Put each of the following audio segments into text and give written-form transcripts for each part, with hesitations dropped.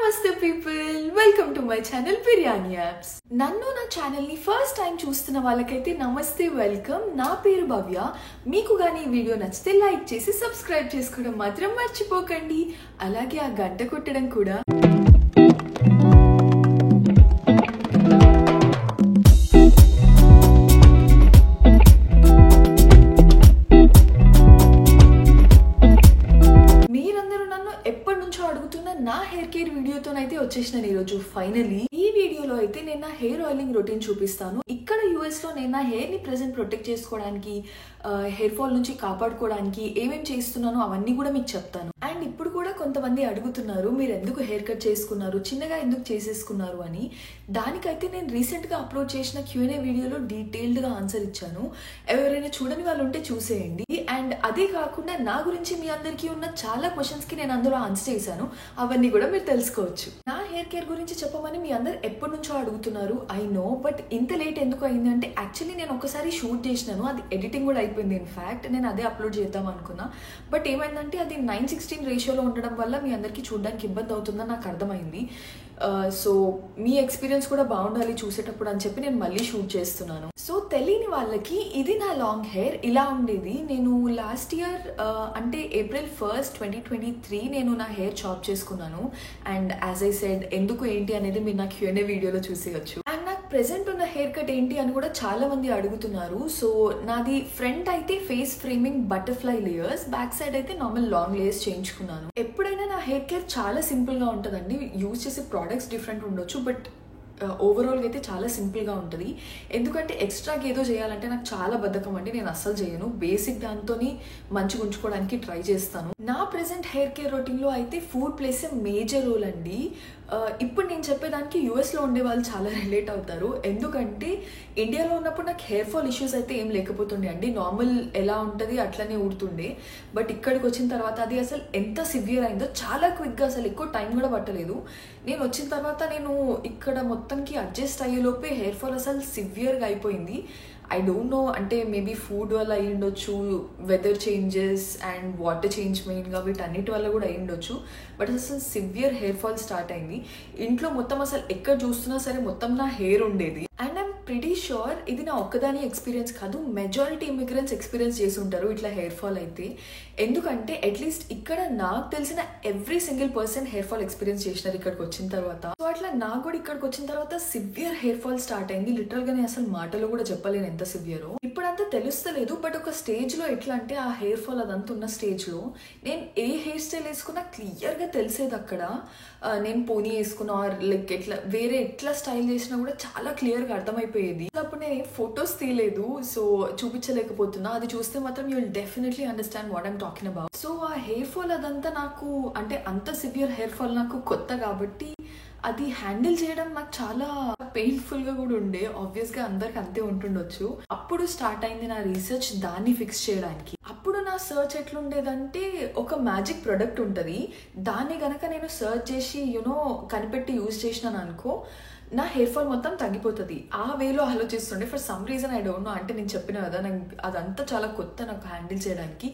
Namaste people, welcome to my channel Biryani Apps. నన్ను నా channel ని ఫస్ట్ టైం చూస్తున్న వాళ్ళకైతే నమస్తే వెల్కమ్. నా పేరు భవ్య. మీకు గానీ ఈ వీడియో నచ్చితే లైక్ చేసి సబ్స్క్రైబ్ చేసుకోవడం మాత్రం మర్చిపోకండి. అలాగే ఆ గంట కొట్టడం కూడా. అడుగుతున్న నా హెయిర్ కేర్ వీడియోతోనైతే వచ్చేసిన ఈరోజు ఫైనలీ. ఈ వీడియోలో అయితే నేను నా హెయిర్ ఆయిలింగ్ రొటీన్ చూపిస్తాను. ఇక్కడ యూఎస్ లో నేను నా హెయిర్ ని ప్రెజెంట్ ప్రొటెక్ట్ చేసుకోవడానికి, హెయిర్ ఫాల్ నుంచి కాపాడుకోవడానికి ఏమేమి చేస్తున్నానో అవన్నీ కూడా మీకు చెప్తాను. అండ్ ఇప్పుడు కూడా కొంతమంది అడుగుతున్నారు, మీరు ఎందుకు హెయిర్ కట్ చేసుకున్నారు, చిన్నగా ఎందుకు చేసేసుకున్నారు అని. దానికైతే నేను రీసెంట్ గా అప్లోడ్ చేసిన Q&A వీడియోలో డీటెయిల్డ్ గా ఆన్సర్ ఇచ్చాను. ఎవరైనా చూడని వాళ్ళు ఉంటే చూసేయండి. అండ్ అదే కాకుండా నా గురించి మీ అందరికీ ఉన్న చాలా క్వశ్చన్స్ కి నేను అందులో ఆన్సర్ చేశాను. అవన్నీ కూడా మీరు తెలుసుకోవచ్చు. నా హెయిర్ కేర్ గురించి చెప్పమని మీ అందరు ఎప్పటి నుంచో అడుగుతున్నారు, ఐ నో. బట్ ఇంత లేట్ ఎందుకు అయింది అంటే యాక్చువల్లీ నేను ఒకసారి షూట్ చేసినాను, అది ఎడిటింగ్ కూడా అయిపోయింది. ఇన్ఫాక్ట్ నేను అదే అప్లోడ్ చేద్దాం అనుకున్నా. బట్ ఏమైందంటే అది 9:16 రేషియోలో ఉండడం వల్ల మీ అందరికీ చూడడానికి ఇబ్బంది అవుతుందని నాకు అర్థమైంది. సో మీ ఎక్స్పీరియన్స్ కూడా బాగుండాలి చూసేటప్పుడు అని చెప్పి నేను మళ్ళీ షూట్ చేస్తున్నాను. సో తెలియని వాళ్ళకి ఇది నా లాంగ్ హెయిర్ ఇలా ఉండేది. నేను లాస్ట్ ఇయర్ అంటే April 1st, 2023 నేను నా హెయిర్ చాప్ చేసుకున్నాను. అండ్ యాజ్ ఐ సెడ్ ఎందుకు ఏంటి అనేది మీరు నా Q&A వీడియోలో చూసేయచ్చు. అండ్ నాకు ప్రెసెంట్ ఉన్న హెయిర్ కట్ ఏంటి అని కూడా చాలా మంది అడుగుతున్నారు. సో నాది ఫ్రంట్ అయితే face framing butterfly layers, back side అయితే నార్మల్ లాంగ్ లేయర్స్ చేయించుకున్నాను. ఎప్పుడైనా నా హెయిర్ కేర్ చాలా సింపుల్ గా ఉంటుందండి. యూజ్ చేసే ప్రోడక్ట్స్ డిఫరెంట్ ఉండొచ్చు, బట్ ఓవరాల్గా అయితే చాలా సింపుల్గా ఉంటుంది. ఎందుకంటే ఎక్స్ట్రాగా ఏదో చేయాలంటే నాకు చాలా బద్ధకం అండి, నేను అస్సలు చేయను. బేసిక్ దాంతోని మంచిగా ఉంచుకోవడానికి ట్రై చేస్తాను. నా ప్రెసెంట్ హెయిర్ కేర్ రొటీన్లో అయితే food place a major role అండి. ఇప్పుడు నేను చెప్పేదానికి యూఎస్లో ఉండే వాళ్ళు చాలా రిలేట్ అవుతారు. ఎందుకంటే ఇండియాలో ఉన్నప్పుడు నాకు హెయిర్ ఫాల్ ఇష్యూస్ అయితే ఏం లేకపోతుండే అండి. నార్మల్ ఎలా ఉంటుంది అట్లనే ఊడుతుండే. బట్ ఇక్కడికి వచ్చిన తర్వాత అది అసలు ఎంత సివియర్ అయిందో, చాలా క్విక్గా, అసలు ఎక్కువ టైం కూడా పట్టలేదు. నేను వచ్చిన తర్వాత నేను ఇక్కడ మొత్తంకి అడ్జస్ట్ అయ్యేలోపే హెయిర్ ఫాల్ అసలు సివియర్గా అయిపోయింది. ఐ డోంట్ నో, అంటే మేబీ ఫుడ్ వల్ల అయి ఉండొచ్చు, weather changes and water change మెయిన్గా, వీటన్నిటి వల్ల కూడా అయి ఉండొచ్చు. బట్ అసలు సివియర్ హెయిర్ ఫాల్ స్టార్ట్ అయింది. ఇంట్లో మొత్తం అసలు ఎక్కడ చూస్తున్నా సరే మొత్తం నా హెయిర్ ఉండేది. అండ్ ఐమ్ ప్రిటీ షూర్ ఇది నా ఒక్కదాని ఎక్స్పీరియన్స్ కాదు, మెజారిటీ ఇమిగ్రెంట్స్ ఎక్స్పీరియన్స్ చేసి ఉంటారు ఇట్లా హెయిర్ ఫాల్ అయితే. ఎందుకంటే అట్లీస్ట్ ఇక్కడ నాకు తెలిసిన every single person hair fall experience చేసినారు ఇక్కడికి వచ్చిన తర్వాత. సో అట్లా నాకు కూడా ఇక్కడికి వచ్చిన తర్వాత సివియర్ హెయిర్ ఫాల్ స్టార్ట్ అయింది. లిటరల్ గా నేను అసలు మాటలో కూడా చెప్పలేను ఎంత సివియరో. ఇప్పుడంతా తెలుస్తలేదు, బట్ ఒక స్టేజ్ లో ఎట్లా అంటే ఆ హెయిర్ ఫాల్ అదంతా ఉన్న స్టేజ్ లో నేను ఏ హెయిర్ స్టైల్ వేసుకున్నా క్లియర్ గా తెలిసేది. అక్కడ నేను పోనీ వేసుకున్నా లైక్ ఎట్లా వేరే ఎట్లా స్టైల్ చేసినా కూడా చాలా క్లియర్ గా అర్థమైపోయేది. అప్పుడు నేను ఫొటోస్ తీయలేదు, సో చూపించలేకపోతున్నా. అది చూస్తే మాత్రం you will definitely understand what I'm talking about. So ఆ హెయిర్ ఫాల్ అదంతా నాకు అంటే అంత సివియర్ హెయిర్ ఫాల్ నాకు కొత్త కాబట్టి అది హ్యాండిల్ చేయడం నాకు చాలా పెయిన్ఫుల్ గా కూడా ఉండే. ఆబ్వియస్ గా అందరికి అంతే ఉంటుండొచ్చు. అప్పుడు స్టార్ట్ అయింది నా రీసెర్చ్ దాన్ని ఫిక్స్ చేయడానికి. అప్పుడు నా సర్చ్ ఎట్లుండేదంటే, ఒక మ్యాజిక్ ప్రొడక్ట్ ఉంటుంది, దాన్ని గనక నేను సర్చ్ చేసి కనిపెట్టి యూజ్ చేసినాను అనుకో, నా హెయిర్ ఫాల్ మొత్తం తగ్గిపోతుంది. ఆ వేలో ఆలోచిస్తుండే. For some reason I don't know, అంటే నేను చెప్పిన కదా నాకు అదంతా చాలా కొత్త నాకు హ్యాండిల్ చేయడానికి.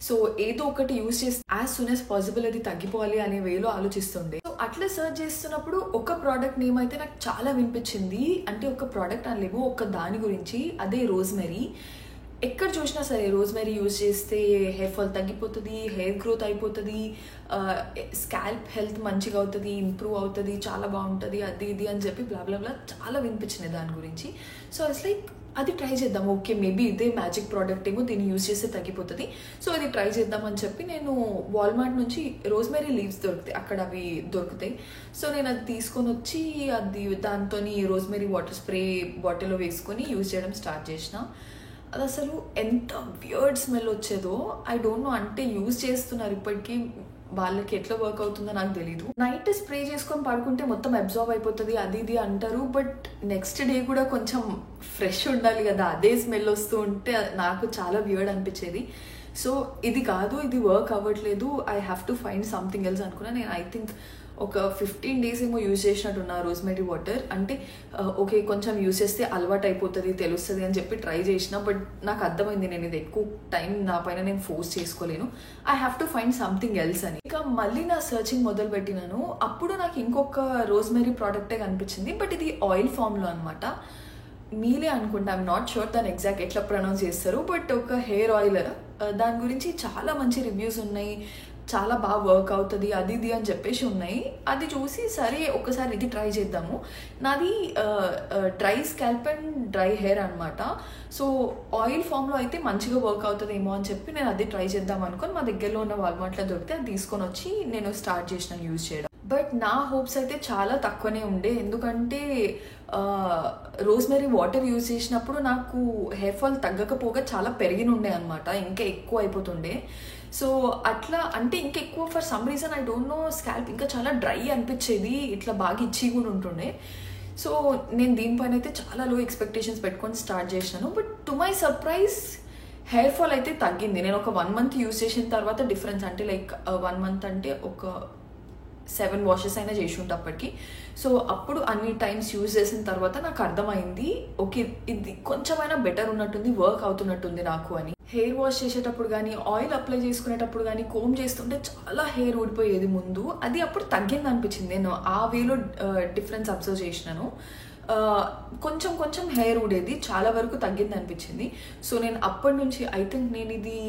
సో ఏదో ఒకటి యూజ్ చేసి యాజ్ సూన్ యాజ్ పాసిబుల్ అది తగ్గిపోవాలి అనే వేలో ఆలోచిస్తుండే. సో అట్లా సర్చ్ చేస్తున్నప్పుడు ఒక ప్రోడక్ట్ నేమ్ అయితే నాకు చాలా వినిపించింది. అంటే ఒక ప్రోడక్ట్ అనలేము, ఒక దాని గురించి, అదే రోజ్మెరీ. ఎక్కడ చూసినా సరే రోజ్మెరీ యూజ్ చేస్తే హెయిర్ ఫాల్ తగ్గిపోతుంది, హెయిర్ గ్రోత్ అయిపోతుంది, స్కాల్ప్ హెల్త్ మంచిగా అవుతుంది, ఇంప్రూవ్ అవుతుంది, చాలా బాగుంటుంది, అది ఇది అని చెప్పి బ్లా బ్లా బ్లా చాలా వినిపించినాయి దాని గురించి. సో ఇట్స్ లైక్ అది ట్రై చేద్దాం, ఓకే మేబీ ఇదే మ్యాజిక్ ప్రోడక్ట్ ఏమో, దీన్ని యూజ్ చేస్తే తగ్గిపోతుంది, సో అది ట్రై చేద్దాం అని చెప్పి నేను వాల్మార్ట్ నుంచి రోజ్మెరీ లీవ్స్ దొరుకుతాయి, అక్కడ అవి దొరుకుతాయి. సో నేను అది తీసుకొని వచ్చి అది దాంతో రోజ్మెరీ వాటర్ స్ప్రే బాటిల్లో వేసుకొని యూజ్ చేయడం స్టార్ట్ చేసిన. అది అసలు ఎంత వియర్డ్ స్మెల్ వచ్చేదో ఐ డోంట్ నో. అంటే యూజ్ చేస్తున్నారు ఇప్పటికీ, వాళ్ళకి ఎట్లా వర్క్ అవుతుందో నాకు తెలీదు. నైట్ స్ప్రే చేసుకొని పడుకుంటే మొత్తం అబ్జార్బ్ అయిపోతుంది అది ఇది అంటారు, బట్ నెక్స్ట్ డే కూడా కొంచెం ఫ్రెష్ ఉండాలి కదా, అదే స్మెల్ వస్తూ ఉంటే నాకు చాలా వియర్డ్ అనిపించేది. సో ఇది కాదు, ఇది వర్క్ అవ్వట్లేదు, I have to find something else అనుకున్నా. నేను ఐ థింక్ ఒక 15 days ఏమో యూజ్ చేసినట్టున్నా రోజ్మెరీ వాటర్. అంటే ఓకే కొంచెం యూజ్ చేస్తే అలవాటు అయిపోతుంది తెలుస్తుంది అని చెప్పి ట్రై చేసిన. బట్ నాకు అర్థమైంది నేను ఇది ఎక్కువ టైం నా పైన నేను ఫోర్స్ చేసుకోలేను, I have to find something else అని. ఇక మళ్ళీ నా సర్చింగ్ మొదలు పెట్టినాను. అప్పుడు నాకు ఇంకొక రోజ్మెరీ ప్రోడక్టే కనిపించింది, బట్ ఇది ఆయిల్ ఫామ్లో అనమాట. మీలే అనుకుంటా, ఐఎమ్ నాట్ షూర్ దాని ఎగ్జాక్ట్ ఎట్లా ప్రొనౌన్స్ చేస్తారు, బట్ ఒక హెయిర్ ఆయిల్. దాని గురించి చాలా మంచి రివ్యూస్ ఉన్నాయి, చాలా బాగా వర్క్ అవుతుంది అది ఇది అని చెప్పేసి ఉన్నాయి. అది చూసి సరే ఒకసారి ఇది ట్రై చేద్దాము. నాది dry scalp and dry hair అనమాట. సో ఆయిల్ ఫామ్లో అయితే మంచిగా వర్క్ అవుతుందేమో అని చెప్పి నేను అది ట్రై చేద్దాం అనుకొని మా దగ్గరలో ఉన్న వాల్మార్ట్లో దొరికితే అది తీసుకొని వచ్చి నేను స్టార్ట్ చేసినాను యూజ్ చేయడం. బట్ నా హోప్స్ అయితే చాలా తక్కువనే ఉండే, ఎందుకంటే రోజ్మెరీ వాటర్ యూజ్ చేసినప్పుడు నాకు హెయిర్ ఫాల్ తగ్గకపోగా చాలా పెరిగిన ఉండే అనమాట, ఇంకా ఎక్కువ అయిపోతుండే. సో అట్లా అంటే ఇంకా ఎక్కువ for some reason I don't no scalp ఇంకా చాలా డ్రై అనిపించేది, ఇట్లా బాగా ఇచ్చి కూడా ఉంటుండే. సో నేను దీనిపైన అయితే చాలా లో ఎక్స్పెక్టేషన్స్ పెట్టుకొని స్టార్ట్ చేసినాను. But to my surprise hair fall అయితే తగ్గింది. నేను ఒక 1 month యూజ్ చేసిన తర్వాత డిఫరెన్స్ అంటే లైక్ 1 month అంటే ఒక 7 washes అయినా చేసి ఉంటే అప్పటికి. సో అప్పుడు అన్ని టైమ్స్ యూజ్ చేసిన తర్వాత నాకు అర్థమైంది ఓకే ఇది కొంచెమైనా బెటర్ ఉన్నట్టుంది, వర్క్ అవుతున్నట్టుంది నాకు అని. హెయిర్ వాష్ చేసేటప్పుడు కానీ ఆయిల్ అప్లై చేసుకునేటప్పుడు కానీ కోమ్ చేస్తుంటే చాలా హెయిర్ ఊడిపోయేది ముందు, అది అప్పుడు తగ్గింది అనిపించింది. నేను ఆ వేలో డిఫరెన్స్ అబ్జర్వ్ చేసినాను. కొంచెం కొంచెం హెయిర్ ఊడేది, చాలా వరకు తగ్గింది అనిపించింది. సో నేను అప్పటి నుంచి ఐ థింక్ నేను ఇది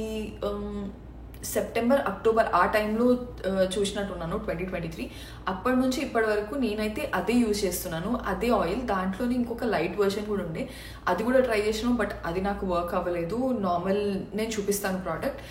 సెప్టెంబర్ అక్టోబర్ ఆ టైంలో చూసినట్టున్నాను 2023. అప్పటి నుంచి ఇప్పటి వరకు నేనైతే అదే యూజ్ చేస్తున్నాను, అదే ఆయిల్. దాంట్లోనే ఇంకొక లైట్ వర్షన్ కూడా ఉండే, అది కూడా ట్రై చేసినాను, బట్ అది నాకు వర్క్ అవ్వలేదు. నార్మల్ నేను చూపిస్తాను ప్రోడక్ట్.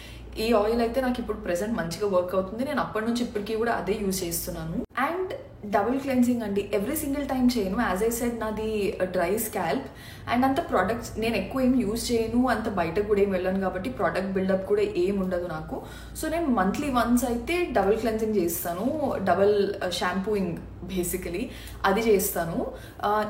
ఈ ఆయిల్ అయితే నాకు ఇప్పుడు ప్రెసెంట్ మంచిగా వర్క్ అవుతుంది, నేను అప్పటి నుంచి ఇప్పటికీ కూడా అదే యూజ్ చేస్తున్నాను. అండ్ డబుల్ క్లెన్జింగ్ అండి, ఎవ్రీ సింగిల్ టైం చేయను. యాజ్ ఐ సెడ్ నాది డ్రై స్కాల్ప్ అండ్ అంత ప్రోడక్ట్స్ నేను ఎక్కువ ఏం యూజ్ చేయను, అంత బయటకు కూడా ఏం వెళ్ళాను కాబట్టి ప్రోడక్ట్ బిల్డప్ కూడా ఏం ఉండదు నాకు. సో నేను మంత్లీ వన్స్ అయితే డబుల్ క్లెన్జింగ్ చేస్తాను, డబుల్ షాంపూయింగ్ బేసికలీ అది చేస్తాను.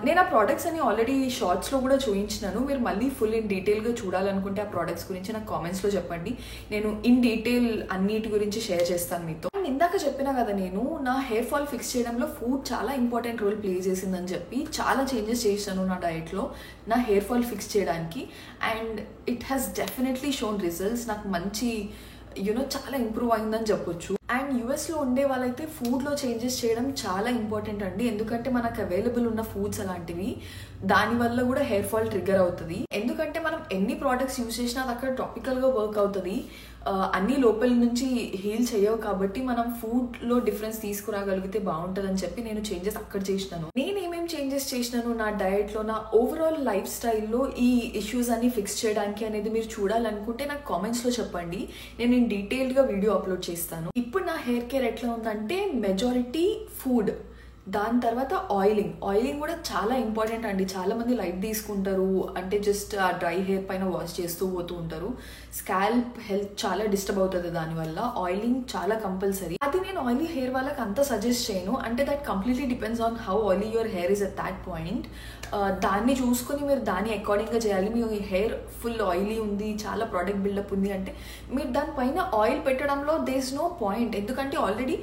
నేను ఆ ప్రోడక్ట్స్ అని ఆల్రెడీ షార్ట్స్లో కూడా చూపించినాను. మీరు మళ్ళీ ఫుల్ ఇన్ డీటెయిల్గా చూడాలనుకుంటే ఆ ప్రోడక్ట్స్ గురించి నాకు కామెంట్స్లో చెప్పండి, నేను ఇన్ డీటెయిల్ అన్నిటి గురించి షేర్ చేస్తాను మీతో. ఇందాక చెప్పినా కదా నేను నా హెయిర్ ఫాల్ ఫిక్స్ చేయడంలో ఫుడ్ చాలా ఇంపార్టెంట్ రోల్ ప్లే చేసిందని చెప్పి చాలా చేంజెస్ చేశాను నా డైట్లో నా హెయిర్ ఫాల్ ఫిక్స్ చేయడానికి. And it has definitely shown results, నాకు మంచి చాలా ఇంప్రూవ్ అయిందని చెప్పొచ్చు. అండ్ యూఎస్లో ఉండే వాళ్ళైతే ఫుడ్లో చేంజెస్ చేయడం చాలా ఇంపార్టెంట్ అండి, ఎందుకంటే మనకు అవైలబుల్ ఉన్న ఫుడ్స్ అలాంటివి, దానివల్ల కూడా హెయిర్ ఫాల్ ట్రిగ్గర్ అవుతుంది. ఎందుకంటే మనం ఎన్ని ప్రోడక్ట్స్ యూజ్ చేసినా అది అక్కడ టాపికల్గా వర్క్ అవుతుంది, అన్ని లోపల నుంచి హీల్ చేయవు. కాబట్టి మనం ఫుడ్లో డిఫరెన్స్ తీసుకురాగలిగితే బాగుంటుంది అని చెప్పి నేను చేంజెస్ అక్కడ చేసినాను. నేనేమేమి చేంజెస్ చేసినాను నా డయట్లో, నా ఓవరాల్ లైఫ్ స్టైల్లో ఈ ఇష్యూస్ అన్ని ఫిక్స్ చేయడానికి అనేది మీరు చూడాలనుకుంటే నాకు కామెంట్స్లో చెప్పండి, నేను డీటెయిల్డ్గా వీడియో అప్లోడ్ చేస్తాను. ఇప్పుడు నా హెయిర్ కేర్ ఎట్లా ఉందంటే మెజారిటీ ఫుడ్, దాని తర్వాత ఆయిలింగ్ కూడా చాలా ఇంపార్టెంట్ అండి. చాలా మంది లైట్ తీసుకుంటారు, అంటే జస్ట్ ఆ డ్రై హెయిర్ పైన వాష్ చేస్తూ పోతూ ఉంటారు. స్కాల్ప్ హెల్త్ చాలా డిస్టర్బ్ అవుతుంది దానివల్ల. ఆయిలింగ్ చాలా కంపల్సరీ. అది నేను ఆయిలీ హెయిర్ వాళ్ళకి అంతా సజెస్ట్ చేయను, అంటే that completely depends on how oily your hair is at that point. దాన్ని చూసుకొని మీరు దాన్ని అకార్డింగ్గా చేయాలి. మీ హెయిర్ ఫుల్ ఆయిలీ ఉంది, చాలా ప్రోడక్ట్ బిల్డప్ ఉంది అంటే మీరు దానిపైన ఆయిల్ పెట్టడంలో దేర్ ఇస్ నో పాయింట్, ఎందుకంటే ఆల్రెడీ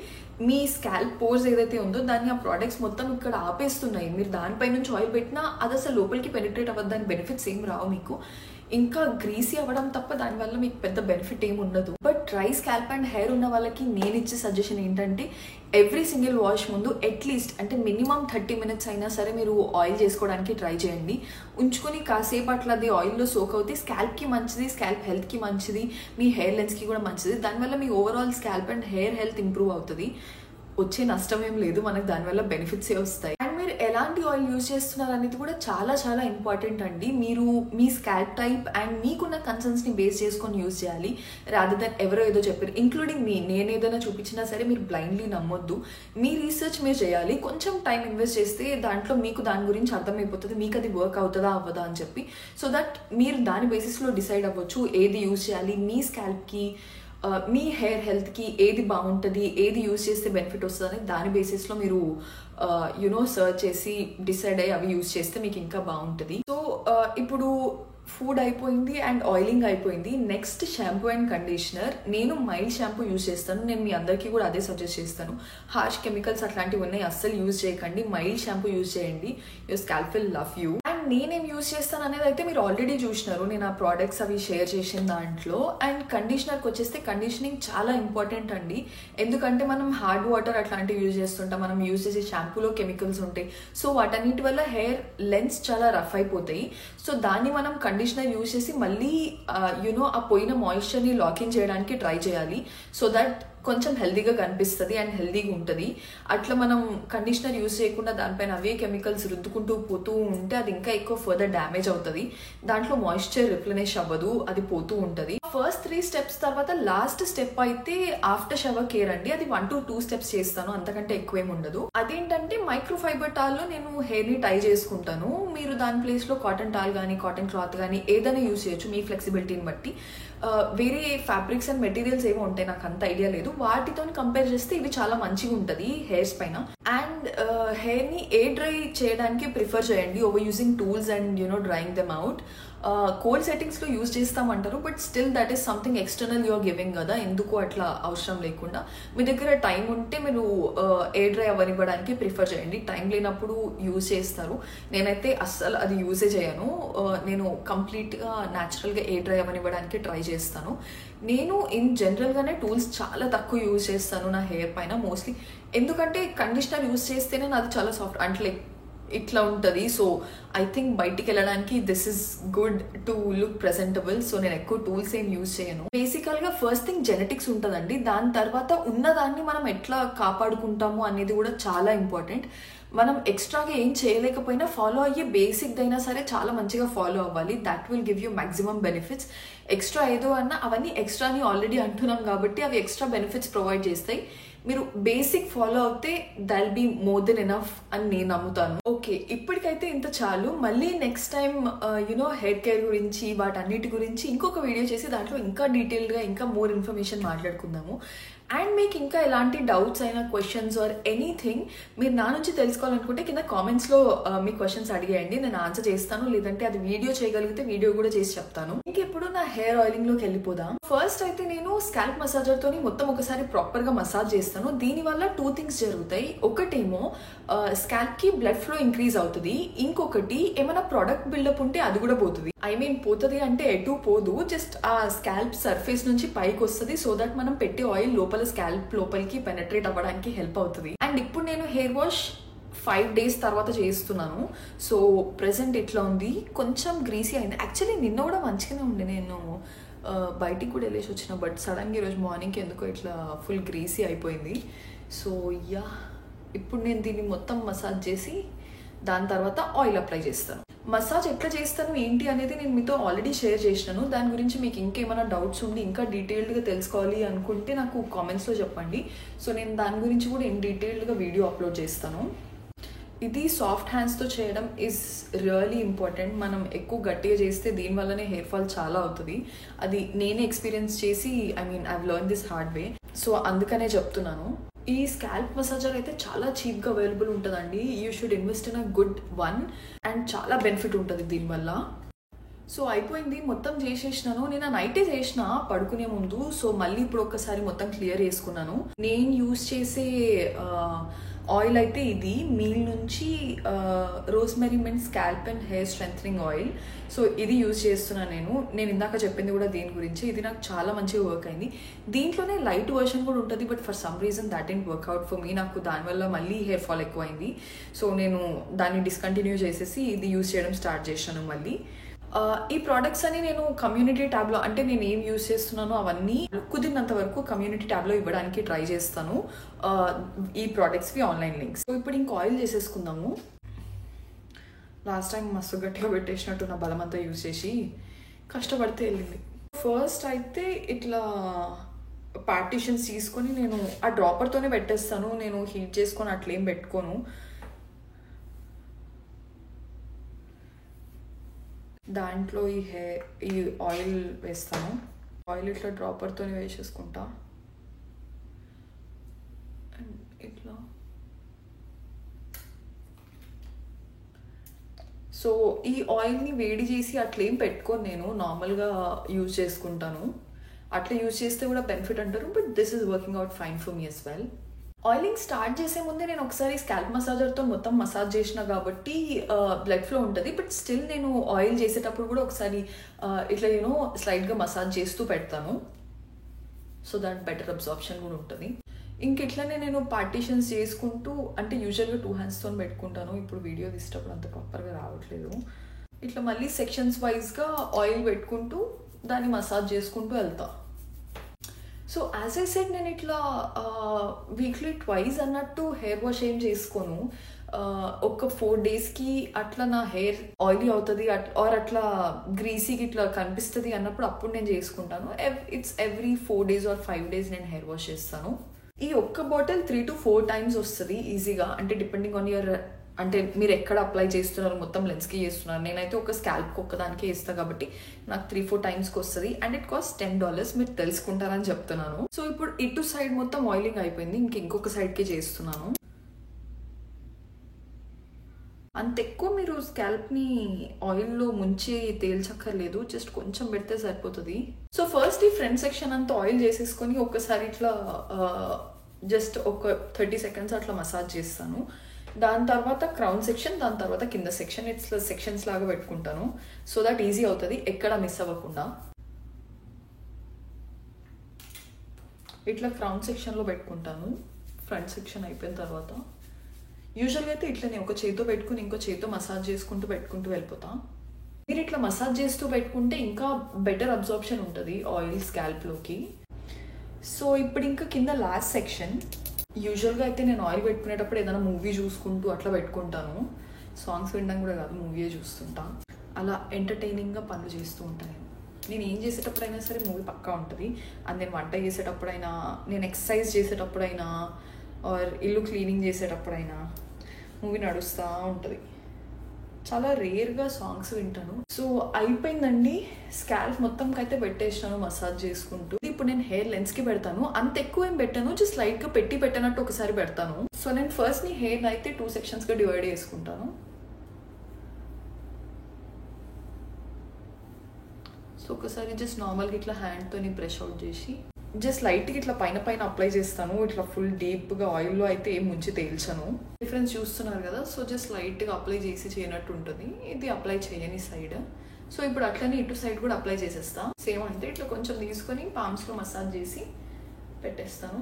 మీ స్కాల్ప్ పోర్స్ ఏదైతే ఉందో దాన్ని ఆ ప్రోడక్ట్స్ మొత్తం ఇక్కడ ఆపేస్తున్నాయి. మీరు దానిపై నుంచి ఆయిల్ పెట్టినా అది అసలు లోపలికి పెనిట్రేట్ అవ్వదు, దాని బెనిఫిట్స్ ఏం రావు మీకు, ఇంకా గ్రీసీ అవ్వడం తప్ప దానివల్ల మీకు పెద్ద బెనిఫిట్ ఏమి ఉండదు. But dry scalp and hair ఉన్న వాళ్ళకి నేను ఇచ్చే సజెషన్ ఏంటంటే ఎవ్రీ సింగిల్ వాష్ ముందు అట్లీస్ట్ అంటే మినిమం 30 minutes అయినా సరే మీరు ఆయిల్ చేసుకోవడానికి ట్రై చేయండి. ఉంచుకొని కాసేపు అట్లా అది ఆయిల్లో సోక్ అవుతే స్కాల్ప్కి మంచిది, స్కాల్ప్ హెల్త్కి మంచిది, మీ హెయిర్ లెన్స్కి కూడా మంచిది. దానివల్ల మీ overall scalp and hair health improve అవుతుంది. వచ్చే నష్టం ఏం లేదు, మనకు దానివల్ల బెనిఫిట్సే వస్తాయి. అండ్ మీరు ఎలాంటి ఆయిల్ యూజ్ చేస్తున్నారు అనేది కూడా చాలా చాలా ఇంపార్టెంట్ అండి. మీరు మీ స్కాల్ప్ టైప్ అండ్ మీకున్న కన్సర్న్స్ని బేస్ చేసుకొని యూజ్ చేయాలి, రాదర్ దెన్ ఎవరో ఏదో చెప్పారు, ఇంక్లూడింగ్ మీ. నేను ఏదైనా చూపించినా సరే మీరు బ్లైండ్లీ నమ్మొద్దు, మీ రీసెర్చ్ మీరు చేయాలి. కొంచెం టైం ఇన్వెస్ట్ చేస్తే దాంట్లో మీకు దాని గురించి అర్థమైపోతుంది, మీకు అది వర్క్ అవుతుందా అవ్వదా అని చెప్పి. సో దట్ మీరు దాని బేసిస్లో డిసైడ్ అవ్వచ్చు ఏది యూజ్ చేయాలి, మీ స్కాల్ప్కి మీ హెయిర్ హెల్త్కి ఏది బాగుంటుంది, ఏది యూజ్ చేస్తే బెనిఫిట్ వస్తుంది అని దాని బేసిస్లో మీరు సర్చ్ చేసి డిసైడ్ అయ్యి అవి యూజ్ చేస్తే మీకు ఇంకా బాగుంటుంది. సో ఇప్పుడు ఫుడ్ అయిపోయింది అండ్ ఆయిలింగ్ అయిపోయింది. Next shampoo and conditioner. నేను మైల్డ్ షాంపూ యూజ్ చేస్తాను. నేను మీ అందరికీ కూడా అదే సజెస్ట్ చేస్తాను. హార్ష్ కెమికల్స్ అట్లాంటివి ఉన్నాయి, అస్సలు యూజ్ చేయకండి. మైల్డ్ షాంపూ యూజ్ చేయండి. Your scalp will love you. And నేనేం యూజ్ చేస్తాను అనేది అయితే మీరు ఆల్రెడీ చూసినారు, నేను ఆ ప్రోడక్ట్స్ అవి షేర్ చేసిన దాంట్లో. అండ్ కండిషనర్కి వచ్చేస్తే కండిషనింగ్ చాలా ఇంపార్టెంట్ అండి. ఎందుకంటే మనం హార్డ్ వాటర్ అట్లాంటివి యూజ్ చేస్తుంటాం, మనం యూజ్ చేసే షాంపూలో కెమికల్స్ ఉంటాయి. సో వాటన్నిటి వల్ల హెయిర్ లెన్స్ చాలా రఫ్ అయిపోతాయి. సో దాన్ని మనం కండిషనర్ యూజ్ చేసి మళ్ళీ ఆ పోయిన మాయిశ్చర్ని లాకిన్ చేయడానికి ట్రై చేయాలి. సో దట్ కొంచెం హెల్దీగా కనిపిస్తుంది అండ్ హెల్దీగా ఉంటుంది. అట్లా మనం కండిషనర్ యూజ్ చేయకుండా దానిపైన అవే కెమికల్స్ రుద్దుకుంటూ పోతూ ఉంటే అది ఇంకా ఎక్కువ ఫర్దర్ డ్యామేజ్ అవుతుంది. దాంట్లో మాయిశ్చర్ రిప్లెనిష్ అవ్వదు, అది పోతూ ఉంటుంది. ఫస్ట్ 3 స్టెప్స్ తర్వాత లాస్ట్ స్టెప్ అయితే ఆఫ్టర్ షవర్ కేర్ అండి. అది 1 to 2 స్టెప్స్ చేస్తాను, అంతకంటే ఎక్కువేం ఉండదు. అదేంటంటే మైక్రోఫైబర్ టాల్లో నేను హెయిర్ని టై చేసుకుంటాను. మీరు దాని ప్లేస్లో కాటన్ టాల్ కానీ కాటన్ క్లాత్ కానీ ఏదైనా యూజ్ చేయొచ్చు మీ ఫ్లెక్సిబిలిటీని బట్టి. వేరే ఫ్యాబ్రిక్స్ అండ్ మెటీరియల్స్ ఏమో ఉంటాయి, నాకు అంత ఐడియా లేదు. వాటితో కంపేర్ చేస్తే ఇది చాలా మంచిగా ఉంటుంది హెయిర్స్ పైన. అండ్ హెయిర్ని ఎయిర్ డ్రై చేయడానికి ప్రిఫర్ చేయండి over using tools and drying them out. Cold సెట్టింగ్స్లో యూజ్ చేస్తామంటారు, but still that is something external you're giving కదా, ఎందుకు అట్లా అవసరం లేకుండా మీ దగ్గర టైం ఉంటే మీరు ఎయిర్ డ్రై అవ్వనివ్వడానికి ప్రిఫర్ చేయండి. టైం లేనప్పుడు యూజ్ చేస్తారు, నేనైతే అస్సలు అది యూజే చేయను. నేను కంప్లీట్గా న్యాచురల్గా ఎయిర్ డ్రై అవ్వనివ్వడానికి ట్రై చేస్తాను. నేను ఇన్ జనరల్గానే టూల్స్ చాలా తక్కువ యూజ్ చేస్తాను నా హెయిర్ పైన మోస్ట్లీ. ఎందుకంటే కండిషనర్ యూజ్ చేస్తేనే నాది చాలా సాఫ్ట్ అంటే ఇట్లా ఉంటుంది. సో ఐ థింక్ బయటికి వెళ్ళడానికి this is good to look presentable. So నేను ఎక్కువ టూల్స్ ఏం యూజ్ చేయను. బేసికల్గా ఫస్ట్ థింగ్ జెనెటిక్స్ ఉంటుందండి. దాని తర్వాత ఉన్నదాన్ని మనం ఎట్లా కాపాడుకుంటాము అనేది కూడా చాలా ఇంపార్టెంట్. మనం ఎక్స్ట్రాగా ఏం చేయలేకపోయినా ఫాలో అయ్యే బేసిక్ అయినా సరే చాలా మంచిగా ఫాలో అవ్వాలి. That will give you maximum benefits. Extra ఏదో అన్నా అవన్నీ ఎక్స్ట్రాని ఆల్రెడీ అంటున్నాం కాబట్టి అవి ఎక్స్ట్రా బెనిఫిట్స్ ప్రొవైడ్ చేస్తాయి. మీరు బేసిక్ ఫాలో అవుతే దల్ బీ మోర్ దెన్ ఎనఫ్ అని నేను నమ్ముతాను. ఓకే, ఇప్పటికైతే ఇంత చాలు. మళ్ళీ నెక్స్ట్ టైం హెయిర్ కేర్ గురించి వాటన్నిటి గురించి ఇంకొక వీడియో చేసి దాంట్లో ఇంకా డీటెయిల్డ్గా ఇంకా మోర్ ఇన్ఫర్మేషన్ మాట్లాడుకుందాము. అండ్ మీకు ఇంకా ఎలాంటి డౌట్స్ అయినా క్వశ్చన్స్ ఆర్ ఎనీథింగ్ మీరు నా నుంచి తెలుసుకోవాలనుకుంటే కింద కామెంట్స్లో మీ క్వశ్చన్స్ అడిగేయండి, నేను ఆన్సర్ చేస్తాను. లేదంటే అది వీడియో చేయగలిగితే వీడియో కూడా చేసి చెప్తాను. ఇంకెప్పుడు నా హెయిర్ ఆయిలింగ్లోకి వెళ్ళిపోదాం. ఫస్ట్ అయితే నేను స్కాల్ప్ మసాజర్తో మొత్తం ఒకసారి ప్రాపర్గా మసాజ్ చేస్తాను. దీనివల్ల 2 things జరుగుతాయి. ఒకటేమో స్కాల్ప్కి బ్లడ్ ఫ్లో ఇంక్రీజ్ అవుతుంది. ఇంకొకటి ఏమైనా ప్రోడక్ట్ బిల్డప్ ఉంటే అది కూడా పోతుంది. పోతుంది అంటే ఎటు పోదు, జస్ట్ ఆ స్కాల్ప్ సర్ఫేస్ నుంచి పైకి వస్తుంది. సో దట్ మనం పెట్టే ఆయిల్ లోపల స్కాల్ప్ లోపలికి పెనట్రేట్ అవ్వడానికి హెల్ప్ అవుతుంది. అండ్ ఇప్పుడు నేను హెయిర్ వాష్ 5 days తర్వాత చేస్తున్నాను. సో ప్రెసెంట్ ఇట్లా ఉంది, కొంచెం గ్రీసీ అయింది. యాక్చువల్లీ నిన్న కూడా మంచిగానే ఉండే, నేను బయటికి కూడా వెళ్ళేసి వచ్చిన. బట్ సడన్గా ఈరోజు మార్నింగ్కి ఎందుకో ఇట్లా ఫుల్ గ్రీసీ అయిపోయింది. సో ఇప్పుడు నేను దీన్ని మొత్తం మసాజ్ చేసి దాని తర్వాత ఆయిల్ అప్లై చేస్తాను. మసాజ్ ఎట్లా చేస్తాను ఏంటి అనేది నేను మీతో ఆల్రెడీ షేర్ చేసినాను. దాని గురించి మీకు ఇంకేమైనా డౌట్స్ ఉండి ఇంకా డీటెయిల్డ్గా తెలుసుకోవాలి అనుకుంటే నాకు కామెంట్స్లో చెప్పండి. సో నేను దాని గురించి కూడా ఇన్ డీటెయిల్డ్గా వీడియో అప్లోడ్ చేస్తాను. ఇది సాఫ్ట్ హ్యాండ్స్తో చేయడం ఈజ్ రియలీ ఇంపార్టెంట్. మనం ఎక్కువ గట్టిగా చేస్తే దీనివల్లనే హెయిర్ ఫాల్ చాలా అవుతుంది. అది నేనే ఎక్స్పీరియన్స్ చేసి I've learn this hard way. So అందుకనే చెప్తున్నాను. ఈ స్కాల్ప్ మసాజర్ అయితే చాలా చీప్గా అవైలబుల్ ఉంటుందండి. You should invest in a good one and చాలా బెనిఫిట్ ఉంటుంది దీనివల్ల. సో అయిపోయింది, మొత్తం చేసేసినాను. నేను నైటే చేసిన పడుకునే ముందు. సో మళ్ళీ ఇప్పుడు ఒక్కసారి మొత్తం క్లియర్ చేసుకున్నాను. నేను యూజ్ చేసే ఆయిల్ అయితే ఇది మీల్ నుంచి rosemary meant scalp and hair strengthening oil. So ఇది యూజ్ చేస్తున్నాను నేను ఇందాక చెప్పింది కూడా దీని గురించి. ఇది నాకు చాలా మంచిగా వర్క్ అయింది. దీంట్లోనే లైట్ వర్షన్ కూడా ఉంటుంది, but for some reason that didn't work out for me. నాకు దానివల్ల మళ్ళీ హెయిర్ ఫాల్ ఎక్కువైంది. సో నేను దాన్ని డిస్కంటిన్యూ చేసేసి ఇది యూజ్ చేయడం స్టార్ట్ చేశాను మళ్ళీ. ఈ ప్రోడక్ట్స్ అని నేను కమ్యూనిటీ ట్యాబ్లో, అంటే నేను ఏం యూజ్ చేస్తున్నానో అవన్నీ కుదిరినంత వరకు కమ్యూనిటీ ట్యాబ్లో ఇవ్వడానికి ట్రై చేస్తాను, ఈ ప్రోడక్ట్స్కి ఆన్లైన్ లింక్స్. సో ఇప్పుడు ఇంక ఆయిల్ చేసేసుకుందాము. లాస్ట్ టైం మస్తు గట్టిగా పెట్టేసినట్టు నా బలమంతా యూజ్ చేసి కష్టపడితే వెళ్ళింది. ఫస్ట్ అయితే ఇట్లా పార్టీషన్స్ తీసుకొని నేను ఆ డ్రాపర్తోనే పెట్టేస్తాను. నేను హీట్ చేసుకొని అట్లేం పెట్టుకోను. దాంట్లో ఈ ఆయిల్ వేస్తాను. ఆయిల్ ఇట్లా డ్రాపర్తోనే వేసేసుకుంటా. ఇట్లా సో ఈ ఆయిల్ని వేడి చేసి అట్లా ఏం పెట్టుకొని నేను నార్మల్గా యూజ్ చేసుకుంటాను. అట్లా యూజ్ చేస్తే కూడా బెనిఫిట్ అంటారు, but this is working out fine for me as well. Oiling start చేసే ముందే నేను ఒకసారి స్కాల్ప్ మసాజర్తో మొత్తం మసాజ్ చేసిన కాబట్టి బ్లడ్ ఫ్లో ఉంటుంది. బట్ స్టిల్ నేను ఆయిల్ చేసేటప్పుడు కూడా ఒకసారి ఇట్లా స్లైడ్గా మసాజ్ చేస్తూ పెడతాను, సో దట్ బెటర్ అబ్జార్ప్షన్ కూడా ఉంటుంది. ఇంక ఇట్లనే నేను పార్టీషన్స్ చేసుకుంటూ, అంటే యూజువల్గా 2 హ్యాండ్స్తో పెట్టుకుంటాను. ఇప్పుడు వీడియో తీసేటప్పుడు అంత ప్రాపర్గా రావట్లేదు. ఇట్లా మళ్ళీ సెక్షన్స్ వైజ్గా ఆయిల్ పెట్టుకుంటూ దాన్ని మసాజ్ చేసుకుంటూ వెళ్తా. సో యాజ్ ఐ సెడ్, నేను ఇట్లా వీక్లీ ట్వైస్ అన్నట్టు హెయిర్ వాష్ ఏం చేసుకోను. ఒక 4 డేస్కి అట్లా నా హెయిర్ ఆయిలీ అవుతుంది ఆర్ అట్లా గ్రీసీకి ఇట్లా కనిపిస్తుంది అన్నప్పుడు అప్పుడు నేను చేసుకుంటాను. It's every 4 days or 5 days నేను హెయిర్ వాష్ చేస్తాను. ఈ ఒక్క బాటిల్ 3 to 4 times వస్తుంది ఈజీగా, అంటే డిపెండింగ్ ఆన్ యువర్, అంటే మీరు ఎక్కడ అప్లై చేస్తున్నారు, మొత్తం లెన్స్కి చేస్తున్నారు. నేనైతే ఒక స్కాల్ప్కి ఒక్కదానికే వేస్తాను కాబట్టి నాకు 3-4 timesకి వస్తుంది. And it cost $10. మీరు తెలుసుకుంటారని చెప్తున్నాను. సో ఇప్పుడు ఇటు సైడ్ మొత్తం ఆయిలింగ్ అయిపోయింది, ఇంకొక సైడ్కి చేస్తున్నాను. అంత ఎక్కువ మీరు స్కాల్ప్ని ఆయిల్లో ముంచి తేల్చక్కర్లేదు, జస్ట్ కొంచెం పెడితే సరిపోతుంది. సో ఫస్ట్ ఈ ఫ్రంట్ సెక్షన్ అంతా ఆయిల్ చేసేసుకొని ఒక్కసారి ఇట్లా జస్ట్ ఒక 30 seconds అట్లా మసాజ్ చేస్తాను. దాని తర్వాత క్రౌన్ సెక్షన్, దాని తర్వాత కింద సెక్షన్, ఇట్లా సెక్షన్స్ లాగా పెట్టుకుంటాను, సో దట్ ఈజీ అవుతుంది ఎక్కడ మిస్ అవ్వకుండా. ఇట్లా క్రౌన్ సెక్షన్లో పెట్టుకుంటాను. ఫ్రంట్ సెక్షన్ అయిపోయిన తర్వాత యూజువల్గా అయితే ఇట్లనే ఒక చేతితో పెట్టుకుని ఇంకో చేతితో మసాజ్ చేసుకుంటూ పెట్టుకుంటూ వెళ్ళిపోతా. మీరు ఇట్లా మసాజ్ చేస్తూ పెట్టుకుంటే ఇంకా బెటర్ అబ్జార్ప్షన్ ఉంటుంది ఆయిల్ స్కాల్ప్లోకి. సో ఇప్పుడు ఇంకా కింద లాస్ట్ సెక్షన్. యూజువల్గా అయితే నేను ఆయిల్ పెట్టుకునేటప్పుడు ఏదైనా మూవీ చూసుకుంటూ అట్లా పెట్టుకుంటాను. సాంగ్స్ వినడం కూడా కాదు, మూవీయే చూస్తుంటా. అలా ఎంటర్టైనింగ్గా పనులు చేస్తూ ఉంటాను. నేను ఏం చేసేటప్పుడైనా సరే మూవీ పక్కా ఉంటుంది. అండ్ నేను వంట చేసేటప్పుడైనా, నేను ఎక్సర్సైజ్ చేసేటప్పుడైనా, ఆర్ ఇల్లు క్లీనింగ్ చేసేటప్పుడైనా మూవీ నడుస్తూ ఉంటుంది. చాలా రేర్గా సాంగ్స్ వింటాను. సో అయిపోయిందండి, స్కాల్ప్ మొత్తంకి అయితే పెట్టేసినాను మసాజ్ చేసుకుంటూ. ఇప్పుడు నేను హెయిర్ లెన్స్కి పెడతాను. అంత ఎక్కువ ఏం పెట్టాను, జస్ట్ లైట్గా పెట్టినట్టు ఒకసారి పెడతాను. సో నేను ఫస్ట్ నీ హెయిర్ అయితే 2 sectionsగా డివైడ్ చేసుకుంటాను. సో ఒకసారి జస్ట్ నార్మల్గా ఇట్లా హ్యాండ్తో బ్రష్ అవుట్ చేసి జస్ట్ లైట్గా ఇట్లా పైన అప్లై చేస్తాను. ఇట్లా ఫుల్ డీప్గా ఆయిల్లో అయితే ఏం ముంచి తేల్చను. డిఫరెన్స్ చూస్తున్నారు కదా. సో జస్ట్ లైట్గా అప్లై చేసి చేయనట్టు ఉంటుంది. ఇది అప్లై చేయని సైడ్. సో ఇప్పుడు అట్లనే ఇటు సైడ్ కూడా అప్లై చేసేస్తా. సేమ్ అంటే ఇట్లా కొంచెం తీసుకొని పామ్స్లో మసాజ్ చేసి పెట్టేస్తాను.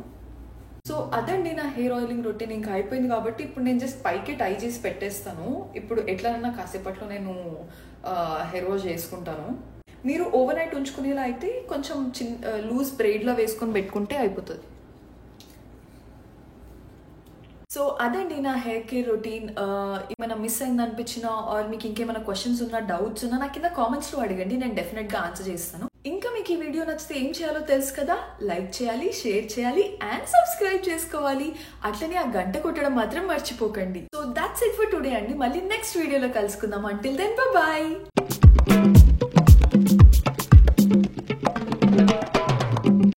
సో అదండి నా హెయిర్ ఆయిలింగ్ రొటీన్. ఇంకా అయిపోయింది కాబట్టి ఇప్పుడు నేను జస్ట్ పైకి టై చేసి పెట్టేస్తాను. ఇప్పుడు ఎట్లనన్నా కాసేపట్లో నేను హెయిర్ వాష్ చేసుకుంటాను. మీరు ఓవర్ నైట్ ఉంచుకునేలా అయితే కొంచెం లూజ్ బ్రెయిడ్లో వేసుకొని పెట్టుకుంటే అయిపోతుంది. సో అదండి నా హెయిర్ కేర్ రొటీన్. ఏమైనా మిస్ అయింది అనిపించినా ఆర్ మీకు ఇంకేమైనా క్వశ్చన్స్ ఉన్నా, డౌట్స్ ఉన్నా నాకు కింద కామెంట్స్లో అడగండి, నేను డెఫినెట్గా ఆన్సర్ చేస్తాను. ఇంకా మీకు ఈ వీడియో నచ్చితే ఏం చేయాలో తెలుసు కదా, లైక్ చేయాలి, షేర్ చేయాలి అండ్ సబ్స్క్రైబ్ చేసుకోవాలి. అట్లనే ఆ గంట కొట్టడం మాత్రం మర్చిపోకండి. So that's it for today అండి. మళ్ళీ నెక్స్ట్ వీడియోలో కలుసుకుందాం. Until then bye.